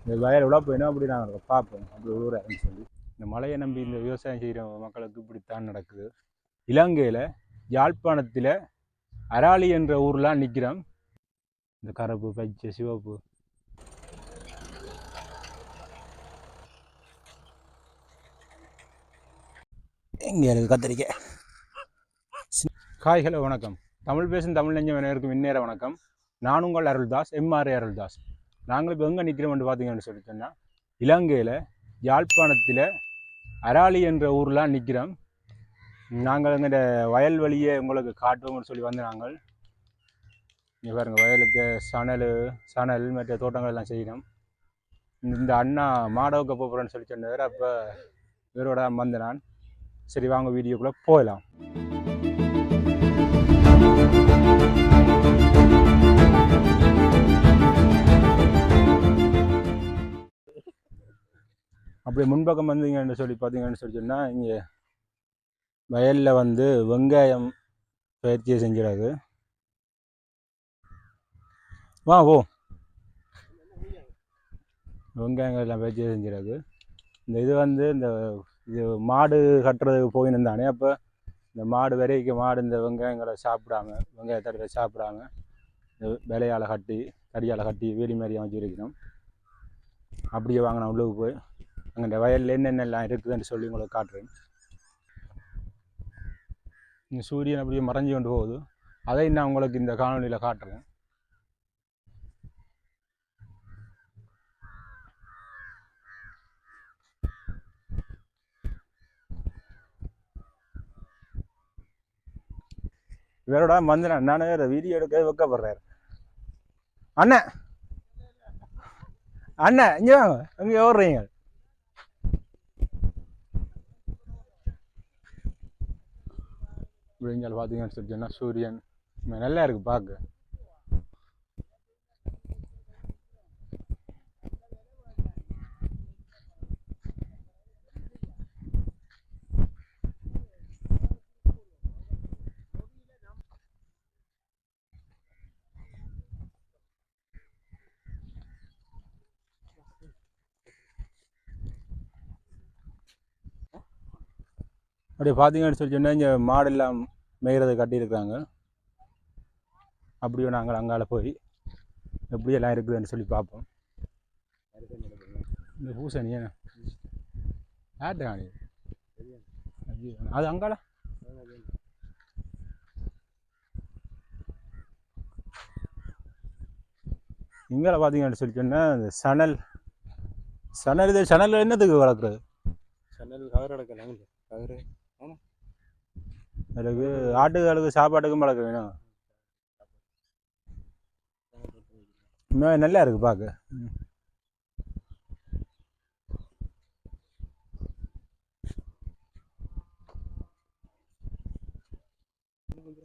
இந்த வயல் விழா போயினா அப்படி நாங்கள் பார்ப்போம் அப்படி ஊரான்னு சொல்லி. இந்த மழையை நம்பி இந்த விவசாயம் செய்கிற மக்களுக்கு இப்படித்தான் நடக்குது. இலங்கையில் யாழ்ப்பாணத்தில் அராலி என்ற ஊர்லாம் நிற்கிறோம். இந்த கருப்பு பச்சை சிவப்பு எங்கே இருக்குது கத்திரிக்காய். காய்களை வணக்கம். தமிழ் பேசும் தமிழ் நெஞ்சம் அனைவருக்கும் இந்நேர வணக்கம். நான் உங்கள் அருள்தாஸ், எம்ஆர்ஏ அருள்தாஸ். நாங்கள் இப்போ எங்கே நிற்கிறோம்னு பார்த்தீங்கன்னு சொல்லி சொன்னால் இலங்கையில் யாழ்ப்பாணத்தில் அராலி என்ற ஊர்லாம் நிற்கிறோம். நாங்கள் எங்கள்ட வயல்வெளியை உங்களுக்கு காட்டுவோம்னு சொல்லி வந்து நாங்கள் இங்கே பாருங்கள் வயலுக்கு சணல் மற்ற தோட்டங்கள் எல்லாம் செய்யணும். இந்த அண்ணா மாடவுக்கு போகிறேன்னு சொல்லி சொன்னவர். அப்போ இவரோட வந்து நான் சரி வாங்க வீடியோக்குள்ளே போகலாம். அப்படி முன்பக்கம் வந்தீங்கன்னு சொல்லி பார்த்தீங்கன்னு சொல்லி சொன்னால் இங்கே வயலில் வந்து வெங்காயம் பயிற்சியை செஞ்சிடாது. வா ஓ வெங்காயங்கள் எல்லாம் பயிற்சியை செஞ்சிடாது. இந்த இது வந்து இந்த இது மாடு கட்டுறதுக்கு போயின்னு தானே. அப்போ இந்த மாடு விரைக்கு மாடு இந்த வெங்காயங்களை சாப்பிடாம வெங்காயத்தடவை சாப்பிடாம இந்த விலையால் கட்டி கடியால் கட்டி வேலி மாதிரியாக வச்சுருக்கணும். அப்படியே வாங்கினா உள்ளுக்கு போய் அங்கே இந்த வயலில் என்னென்னலாம் இருக்குதுன்னு சொல்லி உங்களுக்கு காட்டுறேன். இந்த சூரியன் அப்படியே மறைஞ்சி கொண்டு போகுது. அதை நான் உங்களுக்கு இந்த காணொலியில் காட்டுறேன். இவரோட வந்தேன் நானே வீடியோ எடுக்க வைக்கப்படுறாரு. அண்ணன் அண்ணன் இங்கே வாங்க, இங்கே ஓடுறீங்க. விழிஞ்சால் பார்த்தீங்கன்னு சொல்லி சொன்னால் சூரியன் நல்லா இருக்குது பார்க்க. அப்படியே பார்த்தீங்கன்னு சொல்லி சொன்னால் இங்கே மாடெல்லாம் மேய்கிறத கட்டியிருக்கிறாங்க. அப்படியே நாங்கள் அங்கால போய் எப்படியெல்லாம் இருக்குதுன்னு சொல்லி பார்ப்போம். இந்த பூசணி யார்கிட்ட காணி அது அங்கால இங்கால பார்த்தீங்கன்னு சொல்லி சொன்னால் இந்த சணல் இது சணல் என்னத்துக்கு வளர்க்குறது? சணல் கவர் அடக்கலாம். கவர் அதுக்கு ஆட்டுகளுக்கு சாப்பாட்டுக்கும் வளர்க்க வேணும். நல்லா இருக்குது பார்க்க.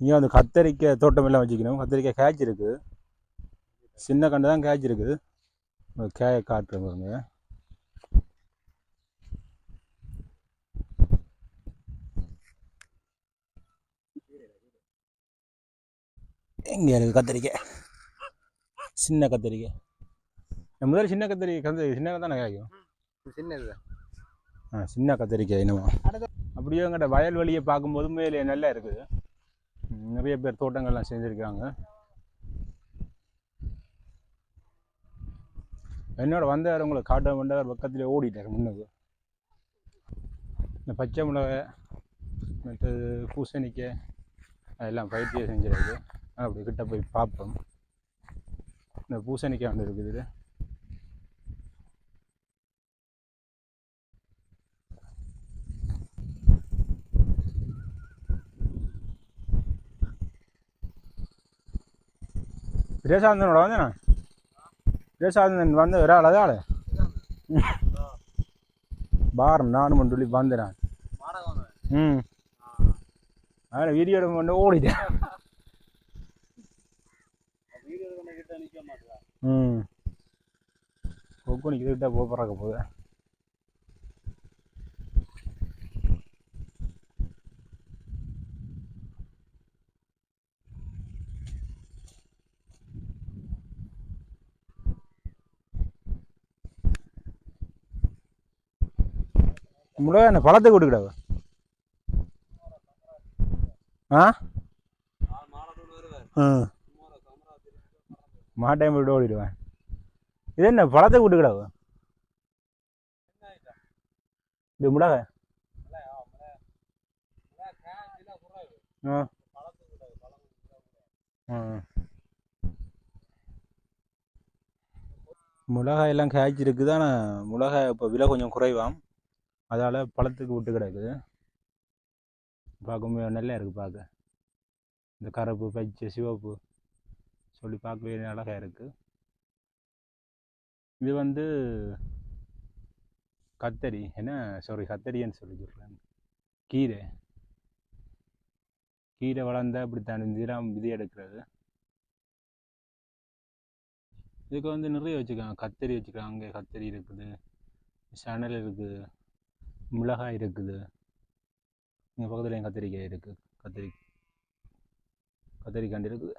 இங்கே வந்து கத்தரிக்காய் தோட்டம் எல்லாம் வச்சுக்கணும். கத்தரிக்காய் கேட்ச் இருக்குது, சின்ன கண்டு தான் கேட்ச் இருக்குது. கேயை காட்டுறேன் பாருங்க. எங்கே இருக்குது கத்தரிக்காய்? சின்ன கத்தரிக்காய் முதல்ல சின்ன கத்தரிக்காய் சின்ன தானே காய்க்கும். சின்னது சின்ன கத்தரிக்காய் என்னமோ. அப்படியே எங்கிட்ட வயல்வெளியை பார்க்கும்போது மேலே நல்லா இருக்குது. நிறைய பேர் தோட்டங்கள்லாம் செஞ்சுருக்காங்க. என்னோட வந்தவர் உங்களை காட்ட வேண்டவர் பக்கத்துலேயே ஓடிட்டார் முன்னுக்கு. இந்த பச்சை மிளகாய் மற்றது பூசணிக்காய் அதெல்லாம் பயிற்சியை செஞ்சிருக்கு. அப்படி கிட்ட போய் பார்ப்போம். இந்த பூசணிக்காய் ஒன்று இருக்குது. பிரேசாந்தனோட வந்தேண்ணா. பிரேசாந்தன் வந்து ஒரு ஆள் அதாள் பாரம் நானும் சொல்லி வந்தேன். அதில் வீடியோ எடுக்க கொண்டு ஓடிட்டேன். கொக்கு நிற்கிட்ட போக போகுது. மிளகா என்ன பழத்தை கொடுக்குறாவ ஆ மாட்டையும் போட்டு ஓடிடுவேன். இது என்ன பழத்தை கொடுக்குறாவ இது மிளகா ஆ ஆ மிளகாய் எல்லாம் காய்ச்சிருக்குது. ஆனால் மிளகாய் இப்போ விலை கொஞ்சம் குறைவாம், அதால் பழத்துக்கு விட்டு கிடக்குது. பார்க்க நல்லா இருக்குது பார்க்க. இந்த கருப்பு பச்சை சிவப்பு சொல்லி பார்க்கவே அழகாக இருக்குது. இது வந்து கத்தரி என்ன கத்தரின்னு சொல்லி சொல்கிறேன். கீரை கீரை வளர்ந்தால் இப்படித்தான் இதெல்லாம் விதை எடுக்கிறது. இதுக்கு வந்து நிறைய வச்சுருக்காங்க. கத்தரி வச்சுருக்காங்க, அங்கே கத்தரி இருக்குது, சணல் இருக்குது, மிளகாய் இருக்குது. இங்கே பக்கத்தில் என் கத்திரிக்காய் இருக்குது, கத்திரிக்காண்டி இருக்குது.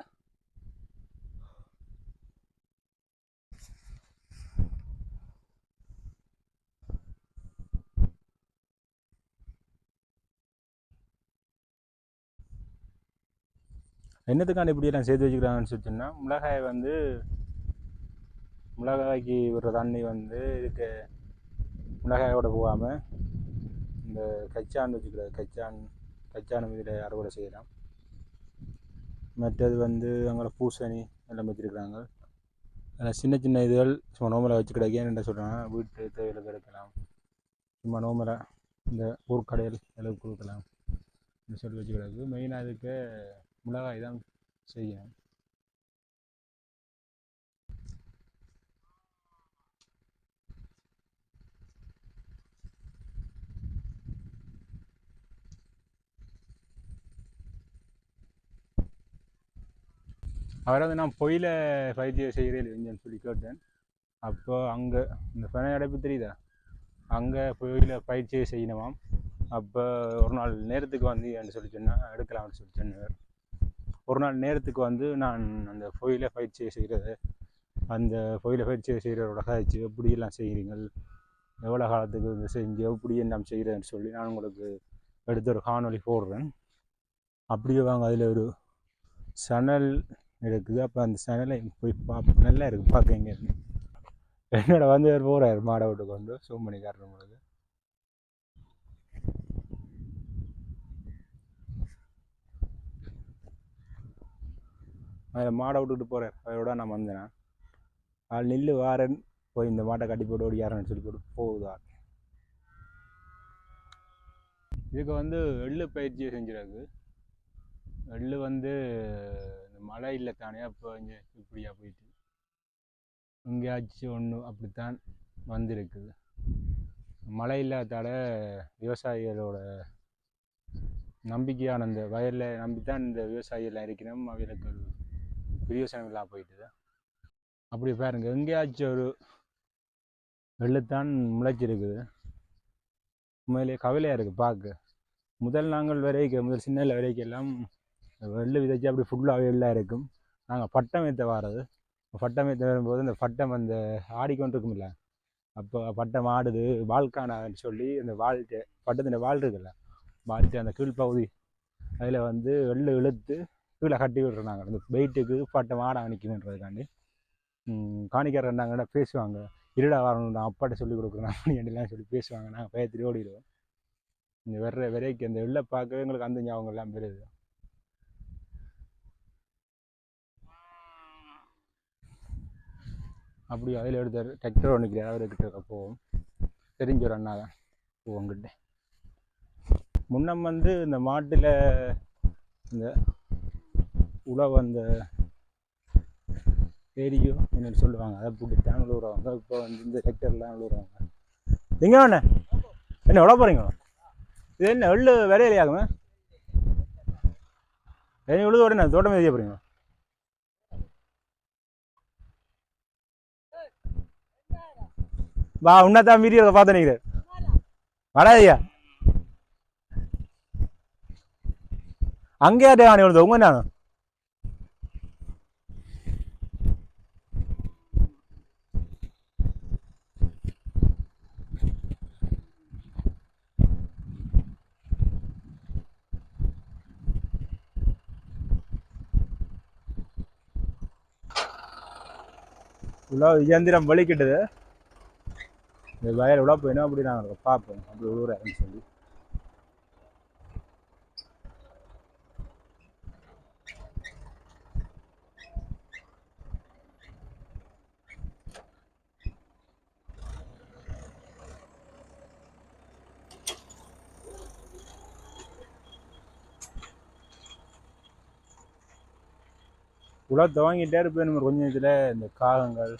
என்னத்துக்காண்டி இப்படியெல்லாம் சேர்த்து வச்சுக்கிறாங்கன்னு சொல்லிட்டுன்னா, மிளகாய் வந்து மிளகாய்க்கு விடுற தண்ணி வந்து இதுக்கு மிளகாயோட போகாமல் இந்த கச்சான் வச்சுக்கிறது, கச்சான் இதில் அறுவடை செய்யலாம். மற்றது வந்து அங்கே பூசணி எல்லாம் வச்சுருக்குறாங்க. அதில் சின்ன சின்ன இதுகள் சும்மா நோமலாக வச்சு கிடைக்கேன்னு என்ன சொல்கிறாங்க, வீட்டு தேவையில் எடுக்கலாம், சும்மா நோமலாக இந்த ஊர்க்கடையில் அளவுக்கு கொடுக்கலாம் சொல்லி வச்சு கிடக்கு. மெயினாக இதுக்கு மிளகாய் தான் செய்யணும். அவரை வந்து நான் பொயில வைத்தியம் செய்கிறேன் இல்லைன்னு சொல்லி கேட்டேன். அப்போ அங்கே இந்த பனை அடைப்பு தெரியுதா, அங்கே பொயில பயிற்சியை செய்யணுமாம். அப்போ ஒரு நாள் நேரத்துக்கு வந்து என்று சொல்லி சொன்னால் எடுக்கலாம்னு சொல்லி சொன்னார். ஒரு நாள் நேரத்துக்கு வந்து நான் அந்த பொயில பயிற்சியை செய்கிறது, அந்த பொயில பயிற்சியை செய்கிறவரோட காய்ச்சி எப்படியெல்லாம் செய்கிறீங்கள், எவ்வளோ காலத்துக்கு வந்து செஞ்சு எப்படி எல்லாம் செய்கிறேன்னு சொல்லி நான் உங்களுக்கு எடுத்து ஒரு காணொலி போடுறேன். அப்படியே வாங்க, அதில் ஒரு சணல் இருக்குது. அப்போ அந்த சணலை போய் பார்ப்போம். நல்லா இருக்குது பார்க்க. எங்கே என்னோட வந்து போகிறார் மாடை விட்டு கொண்டு சூம் பண்ணி காட்டுறேன் உங்களுக்கு. அதில் மாடை விட்டுட்டு போகிறார். அதோட நான் வந்தேன். ஆள் நெல் வாரன் போய் இந்த மாட்டை கட்டி போட்டு ஓடியாரன்னு சொல்லி போட்டு போகுதா. இதுக்கு வந்து எள்ளு பயிற்சியை செஞ்சிருக்கு. எள்ளு வந்து மழை இல்லை தானே, அப்போ இங்கே இப்படியா போயிட்டு எங்கேயாச்சும் ஒன்று அப்படித்தான் வந்திருக்குது. மழை இல்லாதால விவசாயிகளோட நம்பிக்கையான அந்த வயலில் நம்பித்தான் இந்த விவசாயிகள் இருக்கிறோம். அவங்களுக்கு ஒரு பிரியோசனம் இல்லாமல் போயிட்டுது. அப்படி பாருங்க, எங்கேயாச்சும் ஒரு வெள்ளத்தான் முளைச்சிருக்குது. உண்மையிலேயே கவலையாக இருக்குது பார்க்க. முதல் சின்ன வரைக்கும் எல்லாம் வெள்ளை விதைச்சி அப்படி ஃபுல்லாகவே எல்லாம் இருக்கும். நாங்கள் பட்டம் ஏற்ற வாரது, பட்டம் ஏற்ற வரும்போது அந்த பட்டம் அந்த ஆடிக்கொண்டிருக்கும் இல்லை, அப்போ பட்டம் ஆடுது வாழ்க்கானான்னு சொல்லி அந்த பட்டத்தின் வாழ் இருக்குல்ல, வாழ்த்து அந்த கீழ்ப்பகுதி அதில் வந்து வெள்ளை இழுத்து கீழே கட்டி விடுறாங்க. அந்த வெயிட்டுக்கு பட்டம் ஆட அணிக்குன்றதுக்காண்டி காணிக்காரர் இருந்தாங்கன்னா பேசுவாங்க, இருடா வரணும் நான் அப்பாட்ட சொல்லி கொடுக்குறேன் அப்படின்லாம் சொல்லி பேசுவாங்க. நாங்கள் பயத்திரி ஓடிடுவோம். இந்த விரைக்கு அந்த வெள்ளை பார்க்கவே எங்களுக்கு அந்த ஞாபகம் எல்லாம் பெறுது. அப்படி அதில் எடுத்தார் டிராக்டர் ஒன்றுக்கு அவர்கிட்ட போவோம். தெரிஞ்ச ஒரு அண்ணா தான் போவோங்கிட்ட. முன்னம் வந்து இந்த மாட்டில் இந்த உழவு அந்த ஏரியோ என்னென்னு சொல்லுவாங்க, அதை பிடிச்சாங்க விழுவுறவங்க. இப்போ வந்து இந்த டிராக்டர்லாம் விழுவுறவங்க. நீங்கள் வேணே என்ன விட போகிறீங்க? இது என்ன எள்ளு விரையிலையாகுமே? என்ன விழுது உடனே தோட்டம் எழுதிய போகிறீங்க? வா உன்னதான் மீறி பார்த்து நினைக்கிறேன். வராதியா அங்கே ஆணி விழுது உங்க நானும் உழவு இயந்திரம் வலிக்கிட்டது. இந்த வயல் உழவு போயிடும் அப்படி நாங்கள் பார்ப்போம் அப்படி உழுவுறாருன்னு சொல்லி. உழவு துவங்கிட்டே இருப்பேன் நம்ம கொஞ்சம் இதில் இந்த காகங்கள்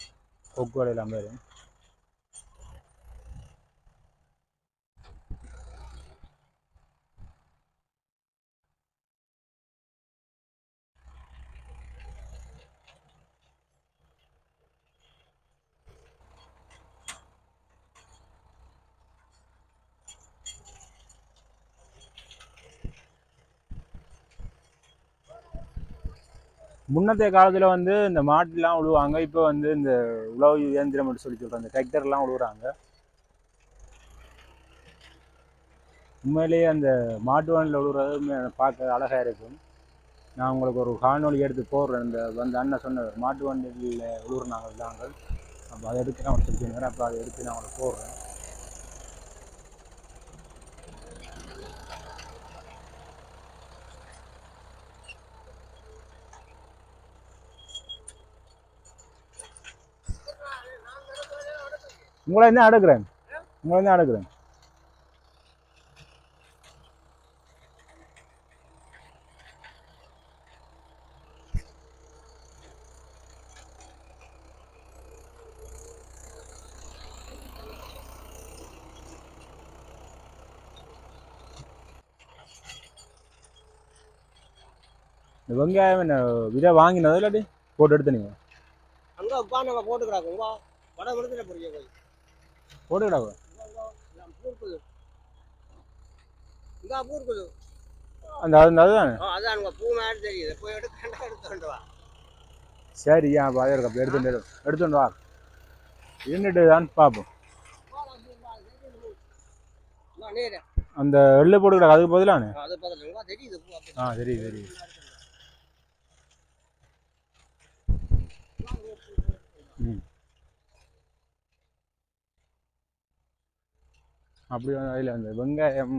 கொக்குகள் எல்லாம் வரும். முன்னத்தைய காலத்தில் வந்து இந்த மாட்டுலாம் உழுவாங்க. இப்போ வந்து இந்த உழவு இயந்திரம் சொல்லி சொல்கிறோம், அந்த டிராக்டர்லாம் உழுவுறாங்க. உண்மையிலேயே அந்த மாட்டு வண்டியில் உழுவுறது பார்க்க அழகாக இருக்கும். நான் உங்களுக்கு ஒரு காணொலி எடுத்து போடுறேன். இந்த வந்து அண்ணன் சொன்னவர் மாட்டு வண்டியில் உழுவுறாங்க நாங்கள். அப்போ அதை எடுத்து நான் சொல்லிக்கிறேன். அப்போ அதை எடுத்து நான் உங்களுக்கு போடுறேன். உங்களை என்ன அடுக்கிறேன், உங்களை என்ன அடுக்கிறேன். இந்த வெங்காயம் என்ன விதை வாங்கினது இல்லாட்டி போட்டு எடுத்துனீங்க? அங்கே அப்பா நம்ம போட்டுக்கிறாங்க வட விடுதலை புரிய போய் போட்டுக்கிடாங்க. பூர்க்குது இங்கே பூர்க்குது அந்த அதுதானே. அதான் அங்கே பூ மாதிரி தெரியுது. போய் எடுத்துட்டு வா. சரி, ஏன் பாதை இருக்க எடுத்துட்டு வா. இருந்துட்டு தான் பார்ப்போம். அந்த எள்ளு போட்டுக்கிட அதுக்கு பதிலானே. தெரியுது. தெரியுது தெரியுது. அப்படி அதில் அந்த வெங்காயம்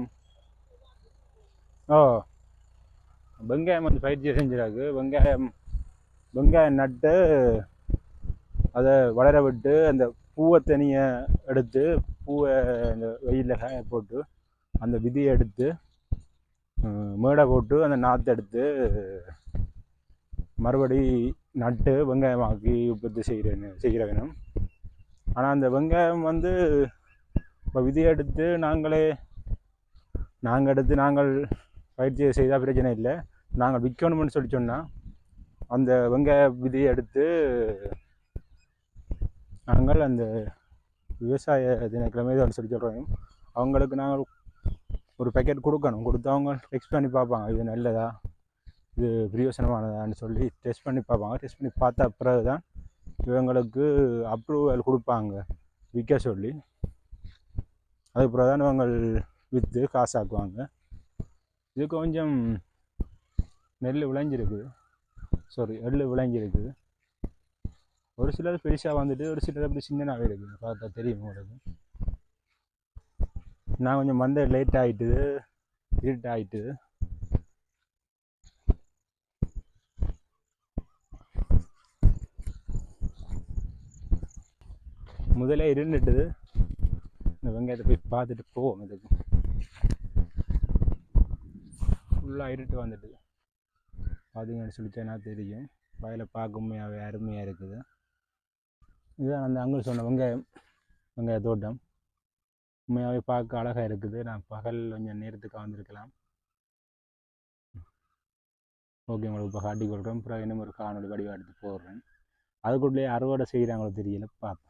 வெங்காயம் வந்து பயிற்சி செஞ்சிடாக்கு. வெங்காயம் நட்டு அதை வளர விட்டு அந்த பூவை தனியை எடுத்து பூவை அந்த வெயிலில் காய போட்டு அந்த விதியை எடுத்து மேடை போட்டு அந்த நாற்றை எடுத்து மறுபடி நட்டு வெங்காயமாக்கி உற்பத்தி செய்கிற வேணும். ஆனால் அந்த வெங்காயம் வந்து இப்போ விதியை எடுத்து நாங்கள் பயிற்சியை செய்தால் பிரச்சனை இல்லை. நாங்கள் விற்கணும்னு சொல்லி சொன்னால் அந்த வெங்காய விதியை எடுத்து நாங்கள் அந்த விவசாய தினக்கிழமை தான் சொல்லி சொல்கிறோம். அவங்களுக்கு நாங்கள் ஒரு பேக்கெட் கொடுக்கணும். கொடுத்து அவங்க டெஸ்ட் பண்ணி பார்ப்பாங்க, இது நல்லதா இது பிரயோசனமானதான்னு சொல்லி டெஸ்ட் பண்ணி பார்ப்பாங்க. டெஸ்ட் பண்ணி பார்த்த பிறகு தான் இவங்களுக்கு அப்ரூவல் கொடுப்பாங்க விற்க சொல்லி. அதுக்கு பிறகு தான் இவங்க விற்று காசாக்குவாங்க. இது கொஞ்சம் எள்ளு விளைஞ்சிருக்குது. ஒரு சிலர் பெருசாக வந்துட்டு ஒரு சிலர் அப்படி சின்னனாகவே இருக்குது. பார்த்தா தெரியும் உங்களுக்கு. நான் கொஞ்சம் வந்து லேட் ஆகிட்டுது, இருட்டாகிட்டுது. முதல்ல இருந்துட்டுது. இந்த வெங்காயத்தை போய் பார்த்துட்டு போவோம். இதுக்கு ஃபுல்லாக இருட்டு வந்துட்டு பார்த்தீங்கன்னு சொல்லிச்சேன்னா தெரியும். வயலை பார்க்க உண்மையாகவே அருமையாக இருக்குது. இதுதான் அந்த அங்கே சொன்ன வெங்காய தோட்டம். உண்மையாகவே பார்க்க அழகாக இருக்குது. நான் பகல் கொஞ்சம் நேரத்துக்கு வந்திருக்கலாம். ஓகே, உங்களுக்கு இப்போ காட்டி கொடுக்குறேன். அப்புறம் இன்னும் ஒரு காணொலி வடிவாக எடுத்து போடுறேன். அதுக்குள்ளேயே அறுவடை செய்கிறாங்களோ தெரியல, பார்ப்பேன்.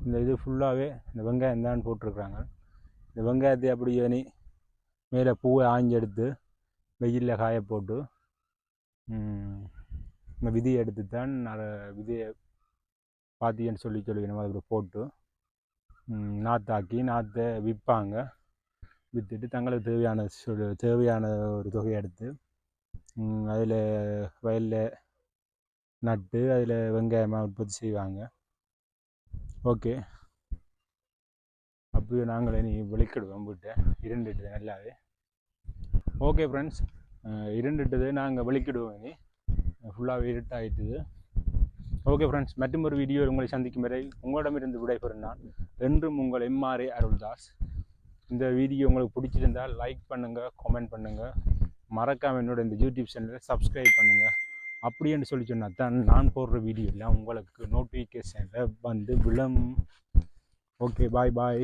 இந்த இது ஃபுல்லாகவே இந்த வெங்காயம் தான் போட்டிருக்குறாங்க. இந்த வெங்காயத்தை அப்படி ஏனி மேலே பூவை ஆஞ்செடுத்து வெயிலில் காய போட்டு இந்த விதியை எடுத்து தான் விதியை பாத்தியன்னு சொல்லி நம்ம அதில் போட்டு நாற்றாக்கி நாற்றை விற்பாங்க. விற்றுட்டு தங்களுக்கு தேவையான ஒரு தொகையை எடுத்து அதில் வயலில் நட்டு அதில் வெங்காயமாக உற்பத்தி செய்வாங்க. ஓகே, அப்படியே நாங்களே நீ வெளிக்கிடுவோம் வீட்டை இருண்டுட்டு நல்லாவே. ஓகே ஃப்ரெண்ட்ஸ், இருண்டுட்டது நாங்கள் வெளிக்கிடுவோம். இனி ஃபுல்லாகவே இருட்டாகிட்டுது. ஓகே ஃப்ரெண்ட்ஸ், மற்றும் ஒரு வீடியோ உங்களை சந்திக்கும் வரை உங்களிடமிருந்து விடைபெறும் நான் என்றும் உங்கள் எம்ஆர்ஏ அருள்தாஸ். இந்த வீடியோ உங்களுக்கு பிடிச்சிருந்தால் லைக் பண்ணுங்கள், கமெண்ட் பண்ணுங்கள், மறக்காமல் என்னோட இந்த யூடியூப் சேனலை சப்ஸ்கிரைப் பண்ணுங்கள். அப்படின்னு சொல்லி சொன்னால் தான் நான் போடுற வீடியோவில் உங்களுக்கு நோட்டிஃபிகேஷனில் வந்து விழும். ஓகே, பாய் பாய்.